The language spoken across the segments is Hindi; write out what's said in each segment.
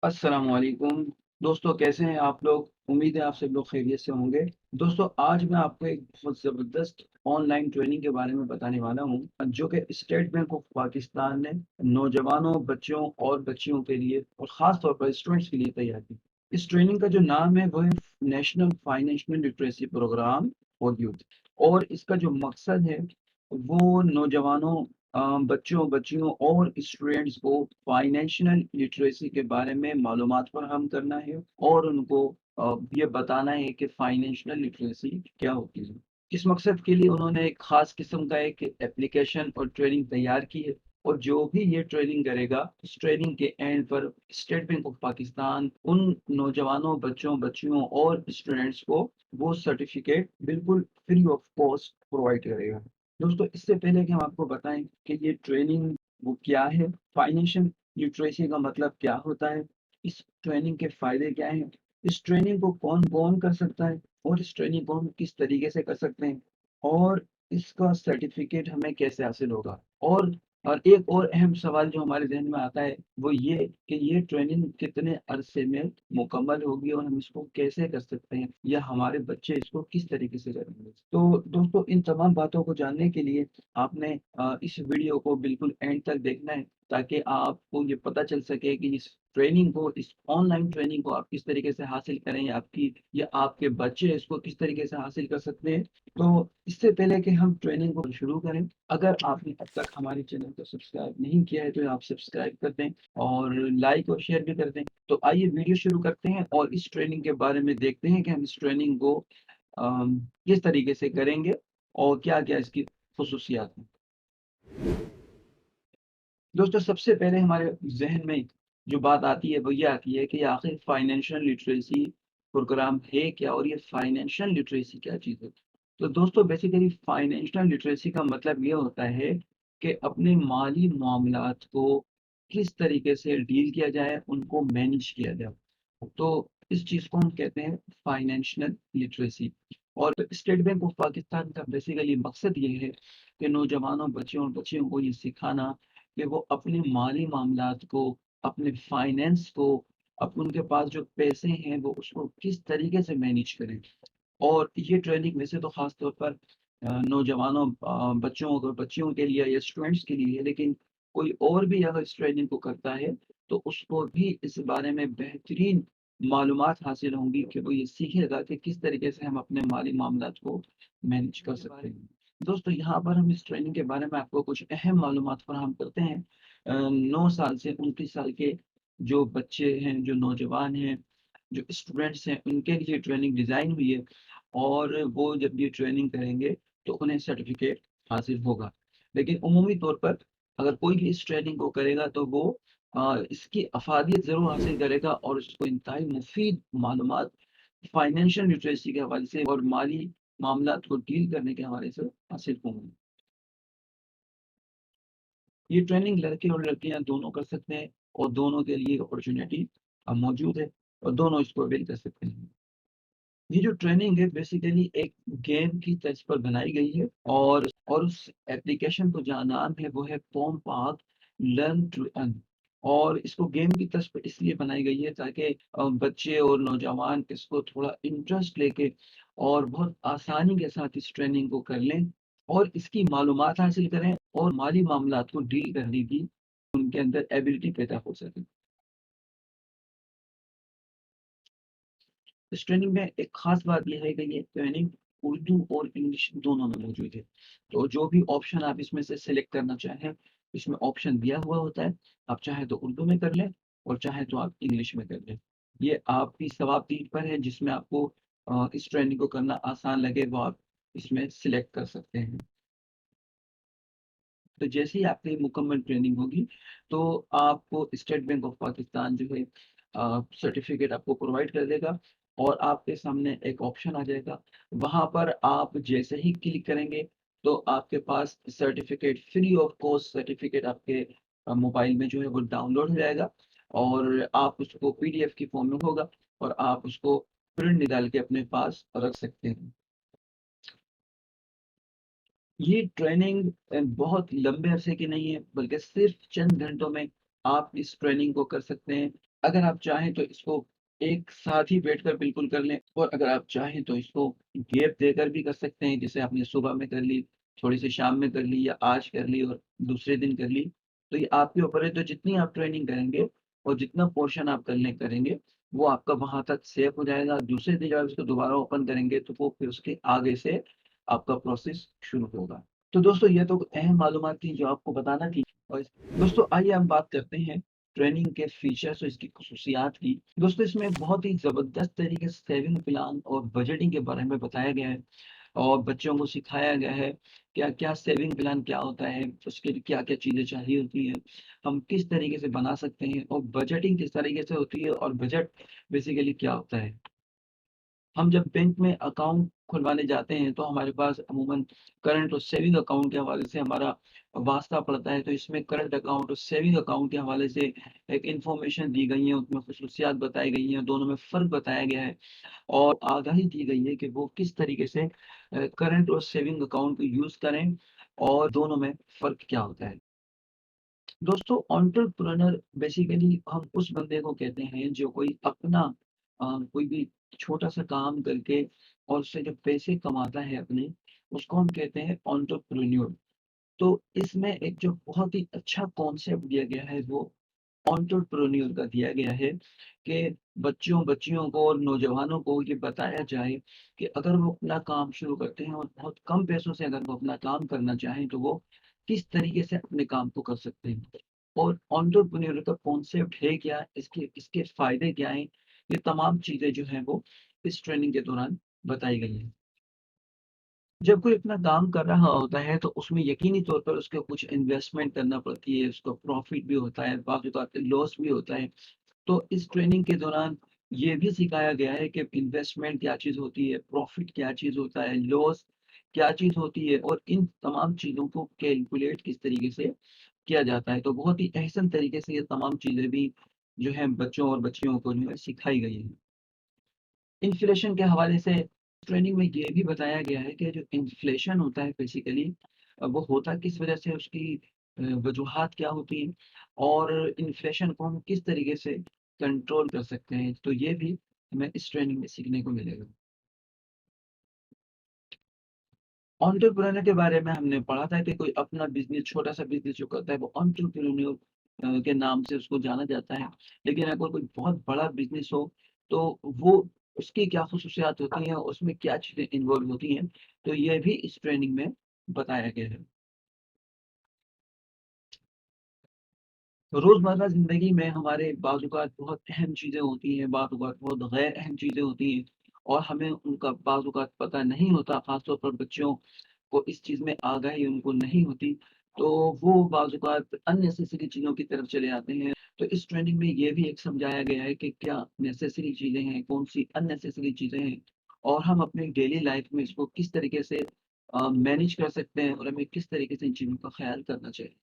अस्सलाम वालेकुम। दोस्तों, कैसे हैं आप लोग? उम्मीद है आप सब लोग खैरियत से होंगे। दोस्तों, आज मैं आपको एक बहुत ज़बरदस्त ऑनलाइन ट्रेनिंग के बारे में बताने वाला हूँ जो कि स्टेट बैंक ऑफ पाकिस्तान ने नौजवानों, बच्चों और बच्चियों के लिए और ख़ास तौर पर स्टूडेंट्स के लिए तैयार की। इस ट्रेनिंग का जो नाम है वो है national financial literacy programme for youth. और इसका जो मकसद है वो नौजवानों, बच्चों, बच्चियों और स्टूडेंट्स को फाइनेंशियल लिटरेसी के बारे में मालूमात फराहम करना है और उनको ये बताना है कि फाइनेंशियल लिटरेसी क्या होती है। इस मकसद के लिए उन्होंने एक खास किस्म का एक एप्लीकेशन और ट्रेनिंग तैयार की है। और जो भी ये ट्रेनिंग करेगा, इस ट्रेनिंग के एंड पर स्टेट बैंक ऑफ पाकिस्तान उन नौजवानों, बच्चों, बच्चियों और स्टूडेंट्स को वो सर्टिफिकेट बिल्कुल फ्री ऑफ कॉस्ट प्रोवाइड करेगा। दोस्तों, इससे पहले कि हम आपको बताएं कि ये ट्रेनिंग वो क्या है, फाइनेंशियल लिटरेसी का मतलब क्या होता है, इस ट्रेनिंग के फायदे क्या हैं, इस ट्रेनिंग को कौन कौन कर सकता है और इस ट्रेनिंग को हम किस तरीके से कर सकते हैं, और इसका सर्टिफिकेट हमें कैसे हासिल होगा। और एक और अहम सवाल जो हमारे जहन में आता है वो ये कि ये ट्रेनिंग कितने अरसे में मुकम्मल होगी और हम इसको कैसे कर सकते हैं या हमारे बच्चे इसको किस तरीके से करेंगे। तो दोस्तों, इन तमाम बातों को जानने के लिए आपने इस वीडियो को बिल्कुल एंड तक देखना है, ताकि आपको ये पता चल सके कि इस ट्रेनिंग को, इस ऑनलाइन ट्रेनिंग को आप किस तरीके से हासिल करें या आपके बच्चे इसको किस तरीके से हासिल कर सकते हैं। तो इससे पहले कि हम ट्रेनिंग को शुरू करें, अगर आपने अब तक हमारे चैनल को सब्सक्राइब नहीं किया है तो आप सब्सक्राइब कर दें और लाइक और शेयर भी कर दें। तो आइए वीडियो शुरू करते हैं और इस ट्रेनिंग के बारे में देखते हैं कि हम इस ट्रेनिंग को किस तरीके से करेंगे और क्या क्या इसकी खसूसियात हैं। दोस्तों, सबसे पहले हमारे जहन में जो बात आती है वो ये आती है कि आखिर फाइनेंशियल लिटरेसी प्रोग्राम है क्या और ये फाइनेंशियल लिटरेसी क्या चीज़ है। तो दोस्तों, बेसिकली फाइनेंशियल लिटरेसी का मतलब ये होता है कि अपने माली मामलात को किस तरीके से डील किया जाए, उनको मैनेज किया जाए। तो इस चीज़ को हम कहते हैं फाइनेंशियल लिटरेसी। और स्टेट बैंक ऑफ पाकिस्तान का बेसिकली मकसद ये है कि नौजवानों, बच्चों और बच्चियों को ये सिखाना कि वो अपने माली मामलात को, अपने फाइनेंस को, उनके पास जो पैसे हैं वो उसको किस तरीके से मैनेज करें। और ये ट्रेनिंग वैसे तो खास तौर पर नौजवानों, बच्चों और बच्चियों के लिए या स्टूडेंट्स के लिए है, लेकिन कोई और भी अगर इस ट्रेनिंग को करता है तो उसको भी इस बारे में बेहतरीन मालूमात हासिल होंगी कि वो ये सीखेगा कि किस तरीके से हम अपने माली मामलात को मैनेज कर सकते हैं। दोस्तों, यहाँ पर हम इस ट्रेनिंग के बारे में आपको कुछ अहम मालूमात फराहम करते हैं। 9 साल से 29 साल के जो बच्चे हैं, जो नौजवान हैं, जो स्टूडेंट्स हैं, उनके लिए ट्रेनिंग डिज़ाइन हुई है। और वो जब ये ट्रेनिंग करेंगे तो उन्हें सर्टिफिकेट हासिल होगा। लेकिन उमूमी तौर पर अगर कोई भी इस ट्रेनिंग को करेगा तो वो इसकी अफ़ादियत ज़रूर हासिल करेगा और उसको इंतहाई मुफ़ीद मालूमात फाइनेंशियल लिटरेसी के हवाले से और माली मामलात को डील करने के हवाले से हासिल होंगी। ये ट्रेनिंग लड़के और लड़कियां दोनों कर सकते हैं और दोनों के लिए अपॉर्चुनिटी मौजूद है और दोनों इसको अवेल कर सकते हैं। ये जो ट्रेनिंग है बेसिकली एक गेम की तर्ज पर बनाई गई है। और उस एप्लीकेशन को जहाँ नाम है वो है पॉम पार्क लर्न टू अर्न। और इसको गेम की तर्ज पर इसलिए बनाई गई है ताकि बच्चे और नौजवान इसको थोड़ा इंटरेस्ट लेके और बहुत आसानी के साथ इस ट्रेनिंग को कर लें और इसकी मालूमात हासिल करें और माली मामलात को डील करने की उनके अंदर एबिलिटी पैदा हो सके। इस ट्रेनिंग में एक खास बात ये है कि ये ट्रेनिंग उर्दू और इंग्लिश दोनों में मौजूद है। तो जो भी ऑप्शन आप इसमें से सिलेक्ट करना चाहें, इसमें ऑप्शन दिया हुआ होता है। आप चाहे तो उर्दू में कर लें और चाहे तो आप इंग्लिश में कर लें। ये आपकी सवाब-दीद पर है, जिसमें आपको इस ट्रेनिंग को करना आसान लगे वो आप इसमें सिलेक्ट कर सकते हैं। तो जैसे ही आपकी मुकम्मल ट्रेनिंग होगी तो आपको स्टेट बैंक ऑफ पाकिस्तान जो है सर्टिफिकेट आपको प्रोवाइड कर देगा और आपके सामने एक ऑप्शन आ जाएगा। वहाँ पर आप जैसे ही क्लिक करेंगे तो आपके पास certificate, free of cost certificate आपके मोबाइल में जो है वो डाउनलोड हो जाएगा और आप उसको पीडीएफ की फॉर्म में होगा और आप उसको प्रिंट निकाल के अपने पास रख सकते हैं। ये ट्रेनिंग बहुत लंबे अरसे की नहीं है, बल्कि सिर्फ चंद घंटों में आप इस ट्रेनिंग को कर सकते हैं अगर आप चाहें तो इसको एक साथ ही बैठकर बिल्कुल कर लें, और अगर आप चाहें तो इसको गैप देकर भी कर सकते हैं। जैसे आपने सुबह में कर ली, थोड़ी-सी शाम में कर ली, या आज कर ली और दूसरे दिन कर ली। तो ये आपके ऊपर है, तो जितनी आप ट्रेनिंग करेंगे और जितना पोर्शन आप करने करेंगे, वो आपका वहाँ तक सेव हो जाएगा। दूसरे दिन जब आप इसको दोबारा ओपन करेंगे तो वो फिर उसके आगे से आपका प्रोसेस शुरू होगा। तो दोस्तों ये तो अहम मालूमात थी जो आपको बताना थी। और दोस्तों आइए हम बात करते हैं ट्रेनिंग के फीचर्स और इसकी खसूसियात की। दोस्तों इसमें बहुत ही ज़बरदस्त तरीके से सेविंग प्लान और बजटिंग के बारे में बताया गया है, और बच्चों को सिखाया गया है क्या-क्या सेविंग प्लान क्या होता है, उसके लिए क्या-क्या चीज़ें चाहिए होती हैं, हम किस तरीके से बना सकते हैं, और बजटिंग किस तरीके से होती है, और बजट बेसिकली क्या होता है। हम जब बैंक में अकाउंट खुलवाने जाते हैं तो हमारे पास अमूमन करंट और सेविंग अकाउंट के हवाले से हमारा वास्ता पड़ता है। तो इसमें करंट अकाउंट और सेविंग अकाउंट के हवाले से एक इन्फॉर्मेशन दी गई है, उसमें खसूसियात बताई गई हैं, दोनों में फ़र्क बताया गया है, और आगाही दी गई है कि वो किस तरीके से करंट और सेविंग अकाउंट को यूज़ करें, और दोनों में फ़र्क क्या होता है। दोस्तों एंटरप्रेन्योर बेसिकली हम उस बंदे को कहते हैं जो कोई अपना कोई भी छोटा-सा काम करके और उससे जो पैसे कमाता है अपने, उसको हम कहते हैं एंटरप्रेन्योर। तो इसमें एक जो बहुत ही अच्छा कॉन्सेप्ट दिया गया है वो एंटरप्रेन्योर का दिया गया है कि बच्चों-बच्चियों को और नौजवानों को ये बताया जाए कि अगर वो अपना काम शुरू करते हैं और बहुत कम पैसों से अगर वो अपना काम करना चाहें, तो वो किस तरीके से अपने काम को कर सकते हैं। और एंटरप्रेन्योर का कॉन्सेप्ट है क्या? इसके इसके फ़ायदे क्या हैं? ये तमाम चीज़ें जो हैं वो इस ट्रेनिंग के दौरान बताई गई हैं। जब कोई अपना काम कर रहा होता है तो उसमें यकीनी तौर पर उसको कुछ इन्वेस्टमेंट करना पड़ती है, उसको प्रॉफ़िट भी होता है, बाज़-औक़ात लॉस भी होता है। तो इस ट्रेनिंग के दौरान ये भी सिखाया गया है कि इन्वेस्टमेंट क्या चीज़ होती है, प्रॉफ़िट क्या चीज़ होता है, लॉस क्या चीज़ होती है, और इन तमाम चीज़ों को कैलकुलेट किस तरीके से किया जाता है। तो बहुत ही अहसन तरीके से ये तमाम चीज़ें भी जो हैं बच्चों और बच्चियों को जो है सिखाई गई हैं। इन्फ्लेशन के हवाले से ट्रेनिंग में ये भी बताया गया है कि जो इन्फ्लेशन होता है बेसिकली वो होता किस वजह से, उसकी वजूहात क्या होती हैं, और इन्फ्लेशन को हम किस तरीके से कंट्रोल कर सकते हैं। तो ये भी हमें इस ट्रेनिंग में सीखने को मिलेगा। एंटरप्रेन्योर के बारे में हमने पढ़ा था कि कोई अपना बिज़नेस, छोटा-सा बिज़नेस जो करता है वो एंटरप्रेन्योर के नाम से उसको जाना जाता है। लेकिन अगर कोई बहुत बड़ा बिज़नेस हो, तो वो उसकी क्या ख़ुसूसियात होती हैं, उसमें क्या चीज़ें इन्वॉल्व होती हैं, तो ये भी इस ट्रेनिंग में बताया गया है। रोज़मर्रा ज़िंदगी में हमारे बाज़-औक़ात बहुत अहम चीज़ें होती हैं, बाज़-औक़ात बहुत गैर अहम चीज़ें होती हैं, और हमें उनका बाज़-औक़ात पता नहीं होता, ख़ास तौर पर बच्चों को इस चीज़ में आगाही उनको नहीं होती, तो वो बाज़-औक़ात अननेसेसरी चीज़ों की तरफ चले जाते हैं। तो इस ट्रेनिंग में ये भी एक समझाया गया है कि क्या नेसेसरी चीज़ें हैं, कौन-सी अननेसेसरी चीज़ें हैं, और हम अपनी डेली लाइफ़ में इसको किस तरीके से मैनेज कर सकते हैं, और हमें किस तरीके से इन चीज़ों का ख़्याल करना चाहिए।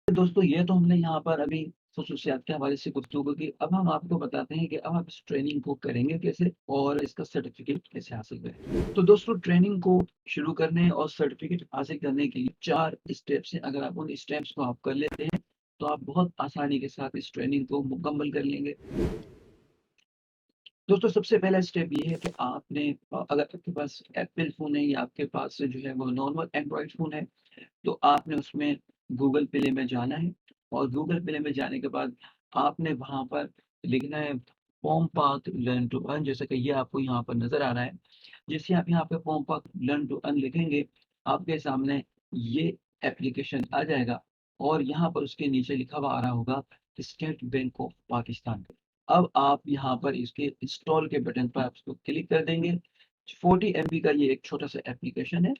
दोस्तों ये तो हमने यहाँ पर अभी ख़ुसूसियात के हवाले से गुफ्तगू की। अब हम आपको बताते हैं कि अब आप इस ट्रेनिंग को करेंगे कैसे, और इसका सर्टिफ़िकेट कैसे हासिल करें। तो दोस्तों ट्रेनिंग को शुरू करने और सर्टिफ़िकेट हासिल करने के लिए 4 स्टेप्स हैं। अगर आप उन स्टेप्स को आप कर लेते हैं, तो आप बहुत आसानी के साथ इस ट्रेनिंग को मुकम्मल कर लेंगे। दोस्तों सबसे पहला स्टेप ये है कि आपने अगर आपके पास एप्पल फ़ोन है, या आपके पास जो है वो नॉर्मल एंड्रॉइड फ़ोन है, तो आपने उसमें गूगल प्ले में जाना है, और गूगल प्ले में जाने के बाद आपने वहाँ पर लिखना है home path learn to earn, जैसे कि ये आपको यहाँ पर नज़र आ रहा है। जैसे आप यहाँ पे home path learn to earn लिखेंगे, आपके सामने ये एप्लीकेशन आ जाएगा, और यहाँ पर उसके नीचे लिखा हुआ आ रहा होगा स्टेट बैंक ऑफ पाकिस्तान। अब आप यहाँ पर इसके इंस्टॉल के बटन पर आप इसको क्लिक कर देंगे। 40 एमबी का ये एक छोटा-सा एप्लीकेशन है,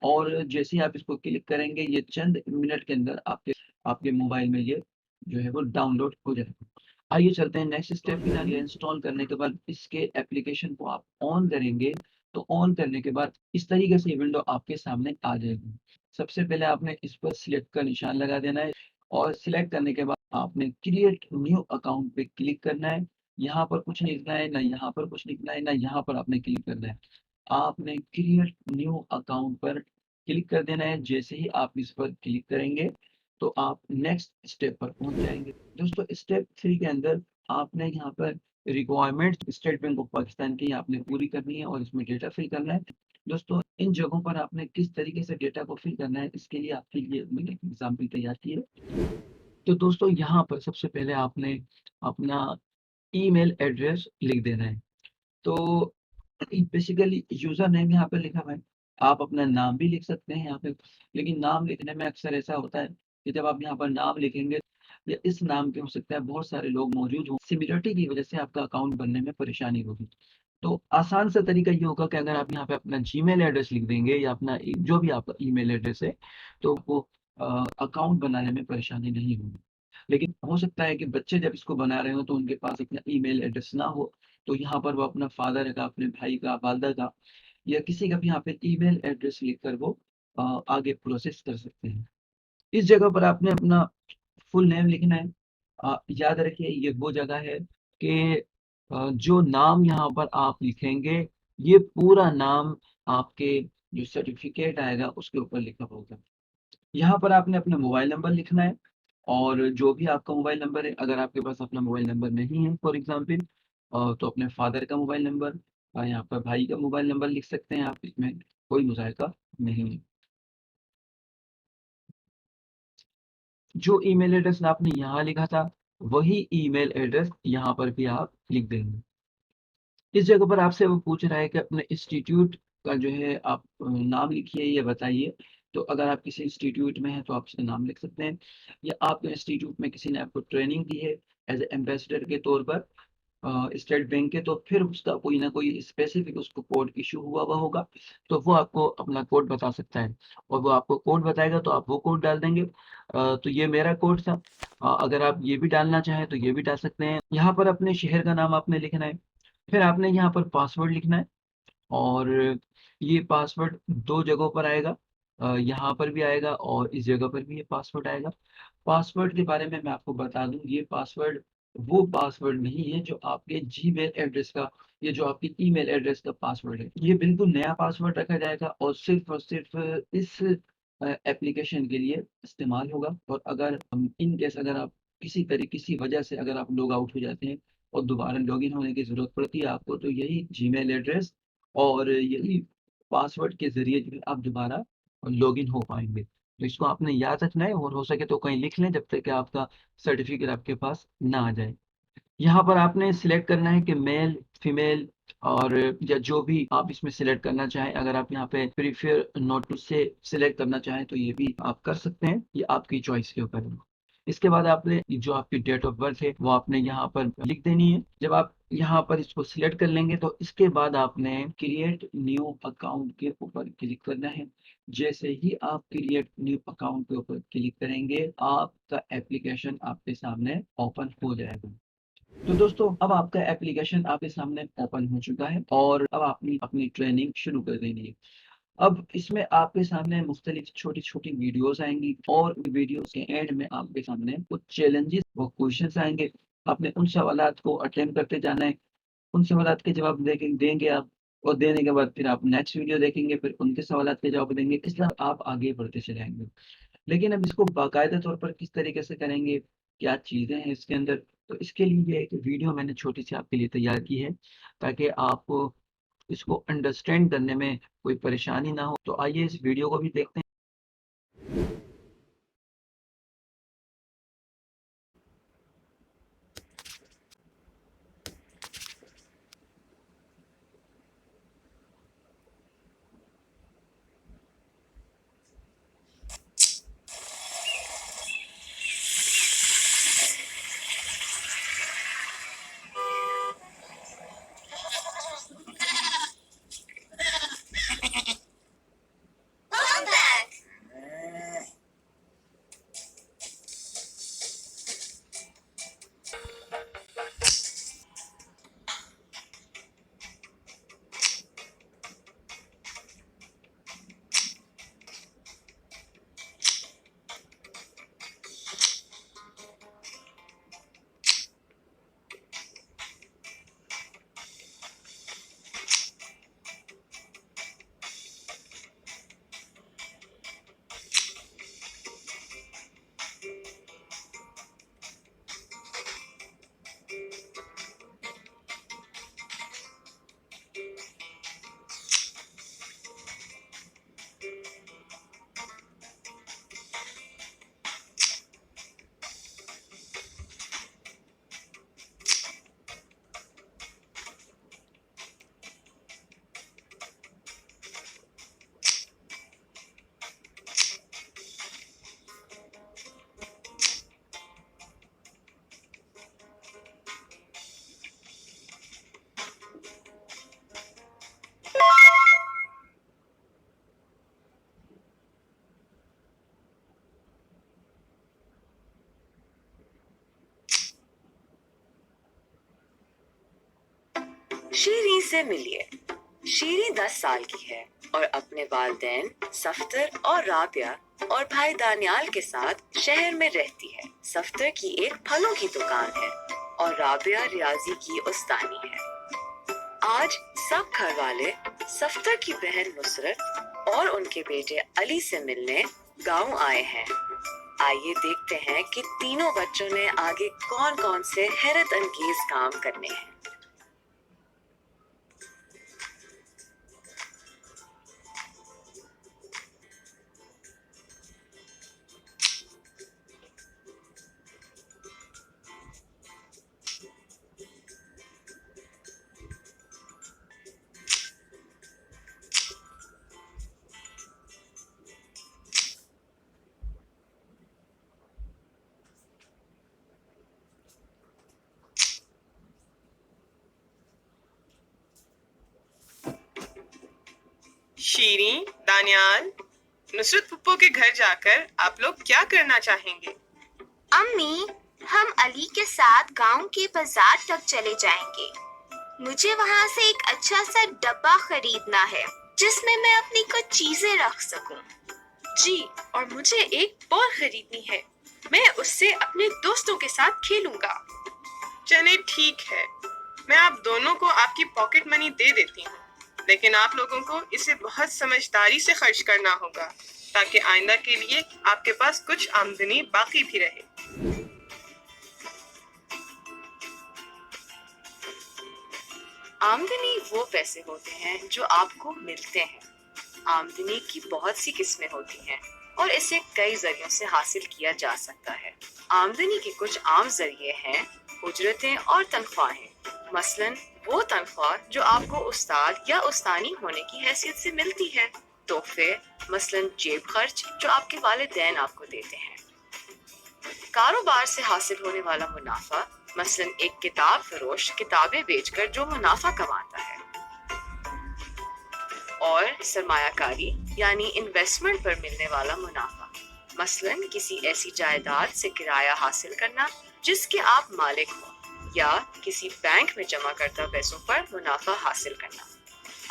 और जैसे ही आप इसको क्लिक करेंगे, ये चंद मिनट के अंदर आपके आपके मोबाइल में ये जो है वो डाउनलोड हो जाएगा। आइए चलते हैं नेक्स्ट स्टेप की तरफ। ये इंस्टॉल करने के बाद इसके एप्लीकेशन को आप ऑन करेंगे, तो ऑन करने के बाद इस तरीके से ये विंडो आपके सामने आ जाएगी। सबसे पहले आपने इस पर सिलेक्ट का निशान लगा देना है, और सिलेक्ट करने के बाद आपने क्रिएट न्यू अकाउंट पे क्लिक करना है। यहाँ पर कुछ नहीं लिखना है, ना यहाँ पर कुछ लिखना है, ना यहाँ पर आपने क्लिक करना है। आपने क्रिएट न्यू अकाउंट पर क्लिक कर देना है। जैसे ही आप इस पर क्लिक करेंगे, तो आप नेक्स्ट स्टेप पर पहुँच जाएँगे। दोस्तों स्टेप 3 के अंदर आपने यहाँ पर requirement state bank of Pakistan की आपने पूरी करनी है और इसमें डेटा फिल करना है। दोस्तों इन जगहों पर आपने किस तरीके से डेटा को फिल करना है, इसके लिए आपके लिए मैंने एक एग्जाम्पल तैयार की है। तो दोस्तों यहाँ पर सबसे पहले आपने अपना ईमेल एड्रेस लिख देना है। तो बेसिकली यूज़र नेम यहाँ पे लिखा हुआ है। आप अपना नाम भी लिख सकते हैं यहाँ पे, लेकिन नाम लिखने में अक्सर ऐसा होता है कि जब आप यहाँ पर नाम लिखेंगे या इस नाम के हो सकता है बहुत सारे लोग मौजूद हों, सिमिलरिटी की वजह से आपका अकाउंट बनने में परेशानी होगी। तो आसान सा तरीका ये होगा कि अगर आप यहाँ पे अपना जीमेल एड्रेस लिख देंगे या अपना जो भी आपका ईमेल एड्रेस है, तो वो अकाउंट बनाने में परेशानी नहीं होगी। लेकिन हो सकता है कि बच्चे जब इसको बना रहे हो तो उनके पास अपना ईमेल एड्रेस ना हो, तो यहाँ पर वो अपना फादर का, अपने भाई का, वालिदा का या किसी का भी यहाँ पे ईमेल एड्रेस लिखकर वो आगे प्रोसेस कर सकते हैं। इस जगह पर आपने अपना फुल नेम लिखना है। याद रखिए ये वो जगह है कि जो नाम यहाँ पर आप लिखेंगे, ये पूरा नाम आपके जो सर्टिफिकेट आएगा उसके ऊपर लिखा होगा। यहाँ पर आपने अपना मोबाइल नंबर लिखना है और जो भी आपका मोबाइल नंबर है, अगर आपके पास अपना मोबाइल नंबर नहीं है फॉर एग्जांपल, तो अपने फादर का मोबाइल नंबर यहाँ पर भाई का मोबाइल नंबर लिख सकते हैं आप, इसमें कोई मुज़ायका नहीं है। जो ईमेल एड्रेस आपने यहाँ लिखा था, वही ईमेल एड्रेस यहाँ पर भी आप लिख देंगे। इस जगह पर आपसे वो पूछ रहा है कि अपने इंस्टीट्यूट का जो है आप नाम लिखिए या बताइए। तो अगर आप किसी इंस्टीट्यूट में हैं तो आप उसका नाम लिख सकते हैं, या आपके इंस्टीट्यूट में किसी ने आपको ट्रेनिंग दी है एज एम्बेसडर के तौर पर स्टेट बैंक के, तो फिर उसका कोई ना कोई स्पेसिफिक उसको कोड इशू हुआ हुआ होगा, तो वो आपको अपना कोड बता सकता है और वो आपको कोड बताएगा तो आप वो कोड डाल देंगे। तो ये मेरा कोड था। अगर आप ये भी डालना चाहें तो ये भी डाल सकते हैं। यहाँ पर अपने शहर का नाम आपने लिखना है, फिर आपने यहाँ पर पासवर्ड लिखना है और ये पासवर्ड दो जगहों पर आएगा। यहाँ पर भी आएगा और इस जगह पर भी ये पासवर्ड आएगा। पासवर्ड के बारे में मैं आपको बता दूं, ये पासवर्ड वो पासवर्ड नहीं है जो आपके जीमेल एड्रेस का, ये जो आपकी ईमेल एड्रेस का पासवर्ड है, ये बिल्कुल नया पासवर्ड रखा जाएगा और सिर्फ इस एप्लीकेशन के लिए इस्तेमाल होगा। और अगर इन केस अगर आप किसी वजह से अगर आप लॉग आउट हो जाते हैं और दोबारा लॉगिन होने की ज़रूरत पड़ती है आपको, तो यही जीमेल एड्रेस और यही पासवर्ड के ज़रिए जो है आप दोबारा लॉगिन हो पाएँगे। तो इसको आपने याद रखना है और हो सके तो कहीं लिख लें जब तक कि आपका सर्टिफ़िकेट आपके पास ना आ जाए। यहाँ पर आपने सिलेक्ट करना है कि मेल, फीमेल और या जो भी आप इसमें सिलेक्ट करना चाहें। अगर आप यहाँ पे प्रेफर नॉट टू से सिलेक्ट करना चाहें तो ये भी आप कर सकते हैं, ये आपकी चॉइस के ऊपर है। इसके बाद आपने जो आपकी डेट ऑफ बर्थ है वो आपने यहाँ पर लिख देनी है। जब आप यहाँ पर इसको सिलेक्ट कर लेंगे तो इसके बाद आपने क्रिएट न्यू अकाउंट के ऊपर क्लिक करना है। जैसे ही आप क्रिएट न्यू अकाउंट के ऊपर क्लिक करेंगे, आपका एप्लीकेशन आपके सामने ओपन हो जाएगा। तो दोस्तों अब आपका एप्लीकेशन आपके सामने ओपन हो चुका है और अब आपने अपनी ट्रेनिंग शुरू कर देनी है। अब इसमें आपके सामने मुख्तलिफ छोटी-छोटी वीडियोज़ आएँगी और वीडियोज़ के एंड में आपके सामने कुछ चैलेंजेस व क्वेश्चंस आएँगे। आपने उन सवालात को अटेम्प्ट करते जाना है। उन सवालात के जवाब देंगे आप और देने के बाद फिर आप नेक्स्ट वीडियो देखेंगे, फिर उनके सवालात के जवाब देंगे। इस तरह आप आगे बढ़ते चले जाएँगे। लेकिन अब इसको बाकायदा तौर पर किस तरीके से करेंगे, क्या चीज़ें हैं इसके अंदर, तो इसके लिए ये एक वीडियो मैंने छोटी-सी आपके लिए तैयार की है, ताकि आपको इसको अंडरस्टैंड करने में कोई परेशानी ना हो। तो आइए इस वीडियो को भी देखते हैं। शीरी से मिलिए। शीरी 10 साल की है और अपने वालिदैन सफ्तर और राबिया और भाई दानियाल के साथ शहर में रहती है। सफ्तर की एक फलों की दुकान है और राबिया रियाजी की उस्तानी है। आज सब घर वाले सफ्तर की बहन नुसरत और उनके बेटे अली से मिलने गांव आए हैं। आइए देखते हैं कि तीनों बच्चों ने आगे कौन कौन से हैरत अंगेज काम करने हैं। शीरी, दानियाल, नुसरत पुप्पो के घर जाकर आप लोग क्या करना चाहेंगे? अम्मी, हम अली के साथ गांव के बाजार तक चले जाएंगे। मुझे वहाँ से एक अच्छा सा डब्बा खरीदना है जिसमें मैं अपनी कुछ चीजें रख सकूं। जी, और मुझे एक बॉल खरीदनी है। मैं उससे अपने दोस्तों के साथ खेलूंगा। चले ठीक है, मैं आप दोनों को आपकी पॉकेट मनी दे देती हूँ, लेकिन आप लोगों को इसे बहुत समझदारी से खर्च करना होगा ताकि आइंदा के लिए आपके पास कुछ आमदनी बाकी भी रहे। आमदनी वो पैसे होते हैं जो आपको मिलते हैं। आमदनी की बहुत सी किस्में होती हैं और इसे कई जरियों से हासिल किया जा सकता है। आमदनी के कुछ आम जरिए हैं उजरतें और तनख्वाहें। मसलन वो तनख्वाह जो आपको उस्ताद या उस्तानी होने की हैसियत से मिलती है। तोहफे मसलन जेब खर्च जो आपके वालिदैन आपको देते हैं। कारोबार से हासिल होने वाला मुनाफा मसलन एक किताब फरोश किताबें बेचकर जो मुनाफा कमाता है। और सरमायाकारी यानी इन्वेस्टमेंट पर मिलने वाला मुनाफा मसलन किसी ऐसी जायदाद से किराया हासिल करना जिसके आप मालिक हो या किसी बैंक में जमा करदा पैसों पर मुनाफा हासिल करना।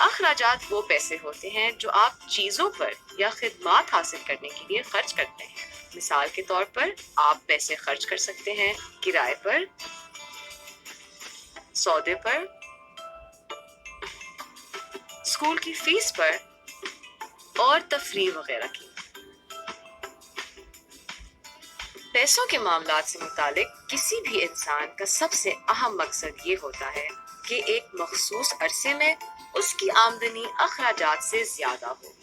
अखराजात वो पैसे होते हैं जो आप चीजों पर या खिदमात हासिल करने के लिए खर्च करते हैं। मिसाल के तौर पर आप पैसे खर्च कर सकते हैं किराए पर, सौदे पर, स्कूल की फीस पर और तफरीह वगैरह की। पैसों के मामलात से मुतालिक किसी भी इंसान का सबसे अहम मकसद ये होता है कि एक मखसूस अरसे में उसकी आमदनी अखराजात से ज्यादा हो।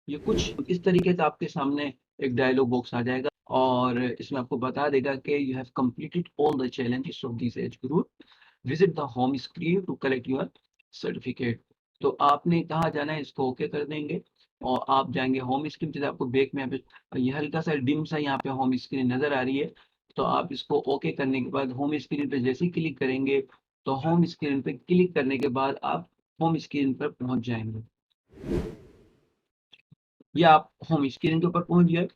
ये कुछ इस तरीके से आपके सामने एक डायलॉग बॉक्स आ जाएगा और इसमें आपको बता देगा कि you have completed all the challenges of this age group, visit the home screen to collect your certificate. तो आपने कहाँ जाना है इसको ओके कर देंगे। और आप जाएँगे होम स्क्रीन, जैसे आपको बैक में यहाँ पे ये हल्का-सा डिम सा यहाँ पे होम स्क्रीन नज़र आ रही है, तो आप इसको ओके करने के बाद होम स्क्रीन पे जैसे ही क्लिक करेंगे, तो होम स्क्रीन पे क्लिक करने के बाद आप होम स्क्रीन पर पहुँच जाएँगे। ये आप होम स्क्रीन के ऊपर पहुँच गए।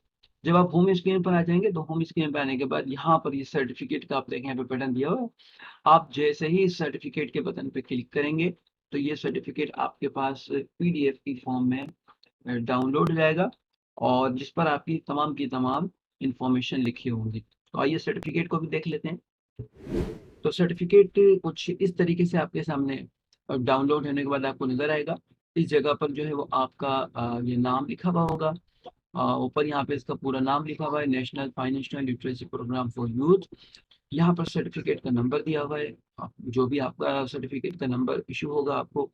जब आप होम स्क्रीन पर आ जाएँगे, तो होम स्क्रीन पे आने के बाद यहाँ पर ये सर्टिफ़िकेट का आप देखें यहाँ पे बटन दिया हुआ है। आप जैसे ही इस सर्टिफ़िकेट के बटन पे क्लिक करेंगे, तो ये सर्टिफ़िकेट आपके पास पीडीएफ की फॉर्म में डाउनलोड हो जाएगा और जिस पर आपकी तमाम की तमाम इन्फॉर्मेशन लिखी होंगी। तो आइए सर्टिफ़िकेट को भी देख लेते हैं। तो सर्टिफ़िकेट कुछ इस तरीके से आपके सामने डाउनलोड होने के बाद आपको नज़र आएगा। इस जगह पर जो है वो आपका ये नाम लिखा हुआ होगा। ऊपर यहाँ पे इसका पूरा नाम लिखा हुआ है, national financial literacy programme for youth. यहाँ पर सर्टिफ़िकेट का नंबर दिया हुआ है। जो भी आपका सर्टिफ़िकेट का नंबर इश्यू होगा आपको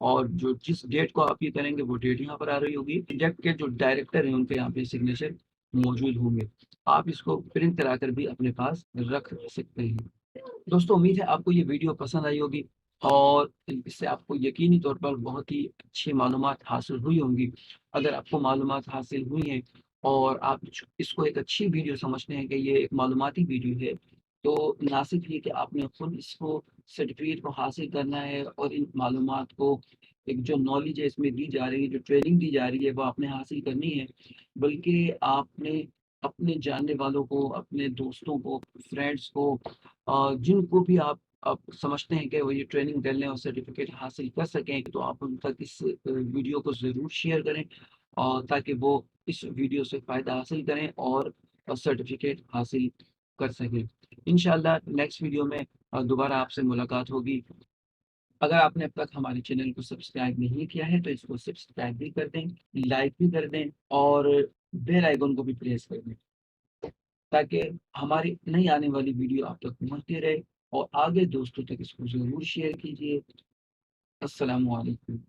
और जो जिस डेट को आप ये करेंगे वो डेट यहाँ पर आ रही होगी। प्रोजेक्ट के जो डायरेक्टर हैं उनके यहाँ पे सिग्नेचर मौजूद होंगे। आप इसको प्रिंट कराकर भी अपने पास रख सकते हैं। दोस्तों उम्मीद है आपको ये वीडियो पसंद आई होगी और इससे आपको यकीनी तौर पर बहुत ही अच्छी मालूमात हासिल हुई होंगी। अगर आपको मालूमात हासिल हुई हैं और आप इसको एक अच्छी वीडियो समझते हैं कि ये एक मालूमाती वीडियो है, तो ना सिर्फ ये कि आपने खुद इसको सर्टिफ़िकेट को हासिल करना है और इन मालूमात को एक जो नॉलेज है इसमें दी जा रही है, जो ट्रेनिंग दी जा रही है वो आपने हासिल करनी है, बल्कि आपने अपने जानने वालों को, अपने दोस्तों को, फ्रेंड्स को जिनको भी आप समझते हैं कि वो ये ट्रेनिंग कर लें और सर्टिफ़िकेट हासिल कर सकें, तो आप उन तक इस वीडियो को ज़रूर शेयर करें ताकि वो इस वीडियो से फ़ायदा हासिल करें और सर्टिफ़िकेट हासिल कर सकें। इंशाअल्लाह नेक्स्ट वीडियो में दोबारा आपसे मुलाकात होगी। अगर आपने अब तक हमारे चैनल को सब्सक्राइब नहीं किया है, तो इसको सब्सक्राइब भी कर दें, लाइक भी कर दें और बेल आइकन को भी प्रेस कर दें। ताकि हमारी नई आने वाली वीडियो आप तक पहुँचती रहे और आगे दोस्तों तक इसको ज़रूर शेयर कीजिए। अस्सलामु अलैकुम।